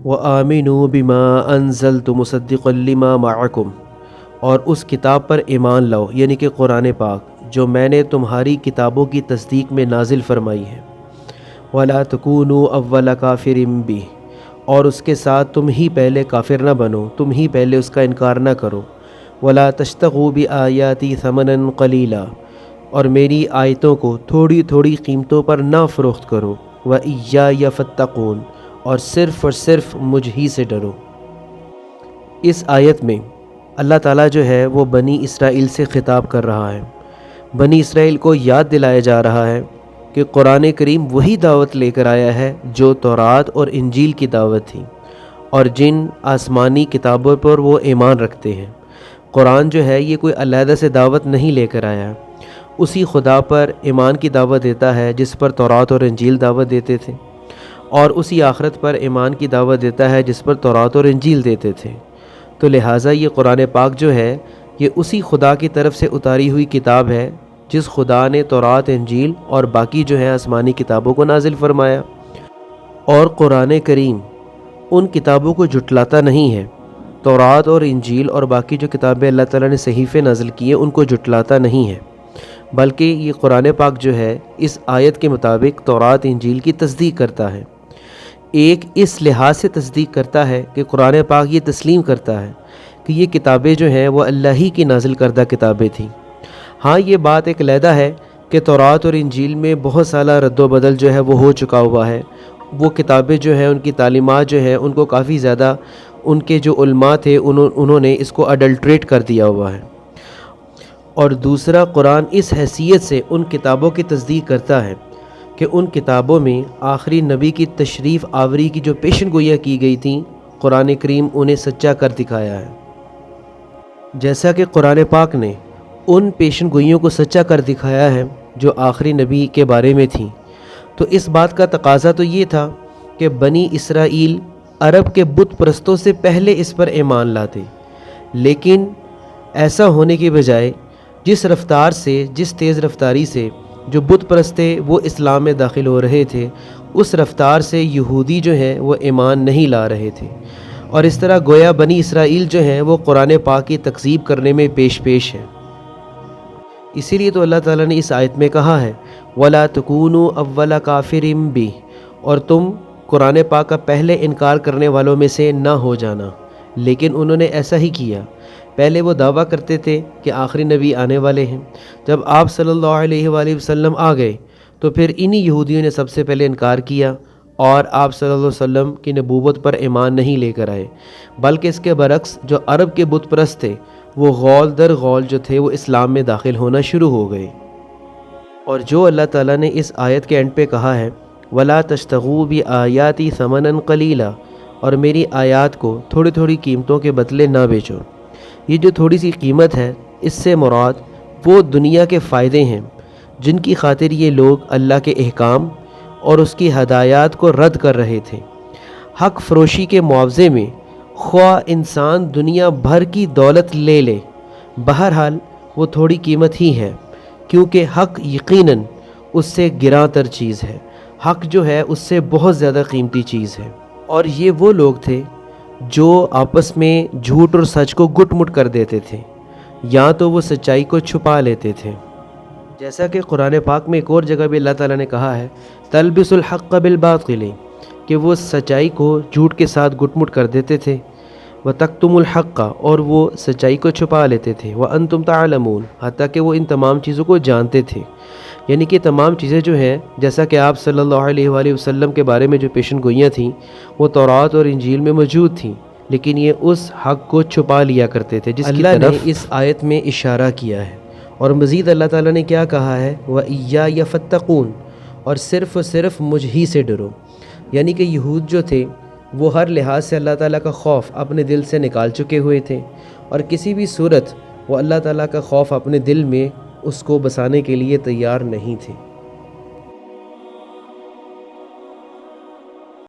وَآمِنُوا بِمَا أَنزَلْتُ مُصَدِّقًا لِمَا مَعَكُمْ، اور اس کتاب پر ایمان لاؤ یعنی کہ قرآن پاک جو میں نے تمہاری کتابوں کی تصدیق میں نازل فرمائی ہے۔ وَلَا تَكُونُوا أَوَّلَ كَافِرٍ بِهِ، اور اس کے ساتھ تم ہی پہلے کافر نہ بنو، تم ہی پہلے اس کا انکار نہ کرو۔ وَلَا تَشْتَرُوا بِآيَاتِي ثَمَنًا قَلِيلًا، اور میری آیتوں کو تھوڑی تھوڑی قیمتوں پر نہ فروخت کرو۔ وَإِيَّايَ فَاتَّقُونِ، اور صرف مجھ ہی سے ڈرو۔ اس آیت میں اللہ تعالیٰ جو ہے وہ بنی اسرائیل سے خطاب کر رہا ہے۔ بنی اسرائیل کو یاد دلایا جا رہا ہے کہ قرآن کریم وہی دعوت لے کر آیا ہے جو تورات اور انجیل کی دعوت تھی، اور جن آسمانی کتابوں پر وہ ایمان رکھتے ہیں۔ قرآن جو ہے یہ کوئی علیحدہ سے دعوت نہیں لے کر آیا، اسی خدا پر ایمان کی دعوت دیتا ہے جس پر تورات اور انجیل دعوت دیتے تھے، اور اسی آخرت پر ایمان کی دعوت دیتا ہے جس پر تورات اور انجیل دیتے تھے۔ تو لہٰذا یہ قرآن پاک جو ہے یہ اسی خدا کی طرف سے اتاری ہوئی کتاب ہے جس خدا نے تورات، انجیل اور باقی جو ہے آسمانی کتابوں کو نازل فرمایا۔ اور قرآن کریم ان کتابوں کو جھٹلاتا نہیں ہے، تورات اور انجیل اور باقی جو کتابیں اللہ تعالیٰ نے صحیفے نازل کیے ان کو جھٹلاتا نہیں ہے، بلکہ یہ قرآن پاک جو ہے اس آیت کے مطابق تورات انجیل کی تصدیق کرتا ہے۔ ایک اس لحاظ سے تصدیق کرتا ہے کہ قرآن پاک یہ تسلیم کرتا ہے کہ یہ کتابیں جو ہیں وہ اللہ ہی کی نازل کردہ کتابیں تھیں۔ ہاں یہ بات ایک علیحدہ ہے کہ تورات اور انجیل میں بہت سالہ رد و بدل جو ہے وہ ہو چکا ہوا ہے، وہ کتابیں جو ہیں ان کی تعلیمات جو ہیں ان کو کافی زیادہ ان کے جو علماء تھے انہوں نے اس کو اڈلٹریٹ کر دیا ہوا ہے۔ اور دوسرا، قرآن اس حیثیت سے ان کتابوں کی تصدیق کرتا ہے کہ ان کتابوں میں آخری نبی کی تشریف آوری کی جو پیشن گوئیاں کی گئی تھیں قرآن کریم انہیں سچا کر دکھایا ہے۔ جیسا کہ قرآن پاک نے ان پیشن گوئیوں کو سچا کر دکھایا ہے جو آخری نبی کے بارے میں تھیں، تو اس بات کا تقاضا تو یہ تھا کہ بنی اسرائیل عرب کے بت پرستوں سے پہلے اس پر ایمان لاتے، لیکن ایسا ہونے کے بجائے جس تیز رفتاری سے جو بت پرست تھے وہ اسلام میں داخل ہو رہے تھے، اس رفتار سے یہودی جو ہیں وہ ایمان نہیں لا رہے تھے، اور اس طرح گویا بنی اسرائیل جو ہیں وہ قرآن پاک کی تکذیب کرنے میں پیش ہیں۔ اسی لیے تو اللہ تعالیٰ نے اس آیت میں کہا ہے وَلَا تَكُونُوا أَوَّلَ كَافِرٍ بِهِ، اور تم قرآن پاک کا پہلے انکار کرنے والوں میں سے نہ ہو جانا۔ لیکن انہوں نے ایسا ہی کیا۔ پہلے وہ دعویٰ کرتے تھے کہ آخری نبی آنے والے ہیں، جب آپ صلی اللہ علیہ وآلہ وسلم آ گئے تو پھر انہی یہودیوں نے سب سے پہلے انکار کیا اور آپ صلی اللہ علیہ وسلم کی نبوت پر ایمان نہیں لے کر آئے، بلکہ اس کے برعکس جو عرب کے بت پرست تھے وہ غول در غول جو تھے وہ اسلام میں داخل ہونا شروع ہو گئے۔ اور جو اللہ تعالیٰ نے اس آیت کے اینڈ پہ کہا ہے وَلَا تَشْتَرُوا بِآيَاتِي ثَمَنًا قَلِيلًا، اور میری آیات کو تھوڑی تھوڑی قیمتوں کے بدلے نہ بیچو، یہ جو تھوڑی سی قیمت ہے اس سے مراد وہ دنیا کے فائدے ہیں جن کی خاطر یہ لوگ اللہ کے احکام اور اس کی ہدایات کو رد کر رہے تھے۔ حق فروشی کے معاوضے میں خواہ انسان دنیا بھر کی دولت لے لے، بہرحال وہ تھوڑی قیمت ہی ہے، کیونکہ حق یقیناً اس سے گراں تر چیز ہے، حق جو ہے اس سے بہت زیادہ قیمتی چیز ہے۔ اور یہ وہ لوگ تھے جو آپس میں جھوٹ اور سچ کو گٹ مٹ کر دیتے تھے، یا تو وہ سچائی کو چھپا لیتے تھے، جیسا کہ قرآن پاک میں ایک اور جگہ بھی اللہ تعالیٰ نے کہا ہے تلبس الحق بالباطل، کہ وہ سچائی کو جھوٹ کے ساتھ گٹ مٹ کر دیتے تھے، وتکتم الحق، اور وہ سچائی کو چھپا لیتے تھے، وانتم تعلمون، حتیٰ کہ وہ ان تمام چیزوں کو جانتے تھے۔ یعنی کہ تمام چیزیں جو ہیں جیسا کہ آپ صلی اللہ علیہ وآلہ وسلم کے بارے میں جو پیشن گوئیاں تھیں وہ تورات اور انجیل میں موجود تھیں، لیکن یہ اس حق کو چھپا لیا کرتے تھے جس کی طرف اللہ نے اس آیت میں اشارہ کیا ہے۔ اور مزید اللہ تعالیٰ نے کیا کہا ہے وَإِيَّايَ فَاتَّقُونِ، اور صرف مجھ ہی سے ڈرو۔ یعنی کہ یہود جو تھے وہ ہر لحاظ سے اللہ تعالیٰ کا خوف اپنے دل سے نکال چکے ہوئے تھے، اور کسی بھی صورت وہ اللہ تعالیٰ کا خوف اپنے دل میں اس کو بسانے کے لیے تیار نہیں تھے۔